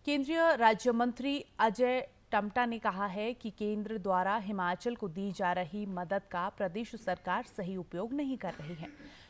केंद्रीय राज्य मंत्री अजय टम्टा ने कहा है कि केंद्र द्वारा हिमाचल को दी जा रही मदद का प्रदेश सरकार सही उपयोग नहीं कर रही है।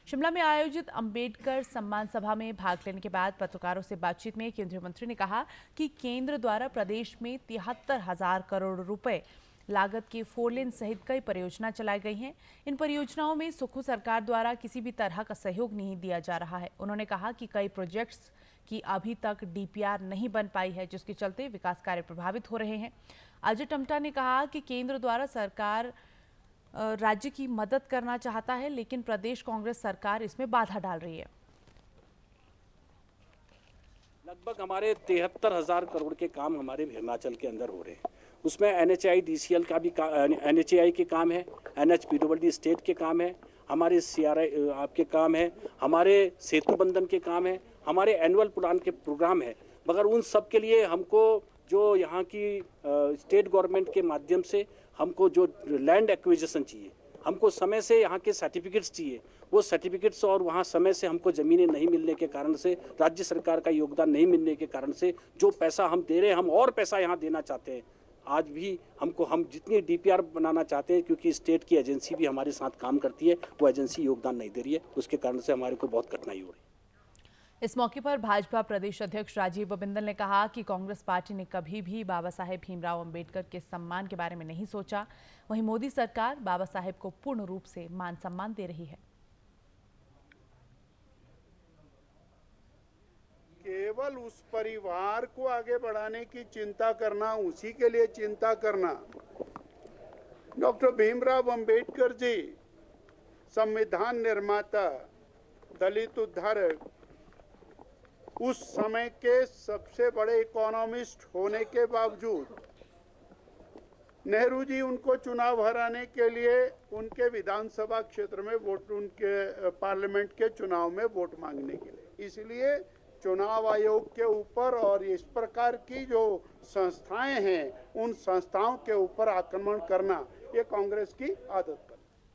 शिमला में आयोजित अंबेडकर सम्मान सभा में भाग लेने के बाद पत्रकारों से बातचीत में केंद्रीय मंत्री ने कहा कि केंद्र द्वारा प्रदेश में 73,000 करोड़ रुपए लागत की 4 लेन सहित कई परियोजना चलाई गई हैं। इन परियोजनाओं में सुक्खू सरकार द्वारा किसी भी तरह का सहयोग नहीं दिया जा रहा है। उन्होंने कहा कि कई प्रोजेक्ट्स की अभी तक डीपीआर नहीं बन पाई है, जिसके चलते विकास कार्य प्रभावित हो रहे हैं। अजय टम्टा ने कहा कि केंद्र द्वारा सरकार राज्य की मदद करना चाहता है, लेकिन प्रदेश कांग्रेस सरकार इसमें बाधा डाल रही है। लगभग हमारे 73,000 करोड़ के काम हमारे हिमाचल के अंदर हो रहे हैं। उसमें NHAI DCL का भी NHAI के काम है, NHPWD स्टेट के काम है, हमारे CRI आपके काम है, हमारे सेतु बंधन के काम है, हमारे एनुअल प्लान के प्रोग्राम है। मगर उन सब के लिए हमको जो यहाँ की स्टेट गवर्नमेंट के माध्यम से हमको जो लैंड एक्विजिशन चाहिए, हमको समय से यहाँ के सर्टिफिकेट्स चाहिए, वो सर्टिफिकेट्स और वहाँ समय से हमको ज़मीनें नहीं मिलने के कारण से, राज्य सरकार का योगदान नहीं मिलने के कारण से जो पैसा हम दे रहे हैं, हम और पैसा यहाँ देना चाहते हैं। आज भी हम जितनी DPR बनाना चाहते हैं, क्योंकि स्टेट की एजेंसी भी हमारे साथ काम करती है, वो एजेंसी योगदान नहीं दे रही है, उसके कारण से हमारे को बहुत कठिनाई हो रही है। इस मौके पर भाजपा प्रदेश अध्यक्ष राजीव बिंदल ने कहा कि कांग्रेस पार्टी ने कभी भी बाबा साहेब भीमराव अंबेडकर के सम्मान के बारे में नहीं सोचा। वहीं मोदी सरकार बाबा साहेब को पूर्ण रूप से मान सम्मान दे रही है। केवल उस परिवार को आगे बढ़ाने की चिंता करना, उसी के लिए चिंता करना। डॉक्टर भीमराव अंबेडकर जी संविधान निर्माता, दलित उद्धारक, उस समय के सबसे बड़े इकोनॉमिस्ट होने के बावजूद नेहरू जी उनको चुनाव हराने के लिए उनके विधानसभा क्षेत्र में वोट, उनके पार्लियामेंट के चुनाव में वोट मांगने के लिए, इसलिए चुनाव आयोग के ऊपर और इस प्रकार की जो संस्थाएं हैं, उन संस्थाओं के ऊपर आक्रमण करना, ये कांग्रेस की आदत है।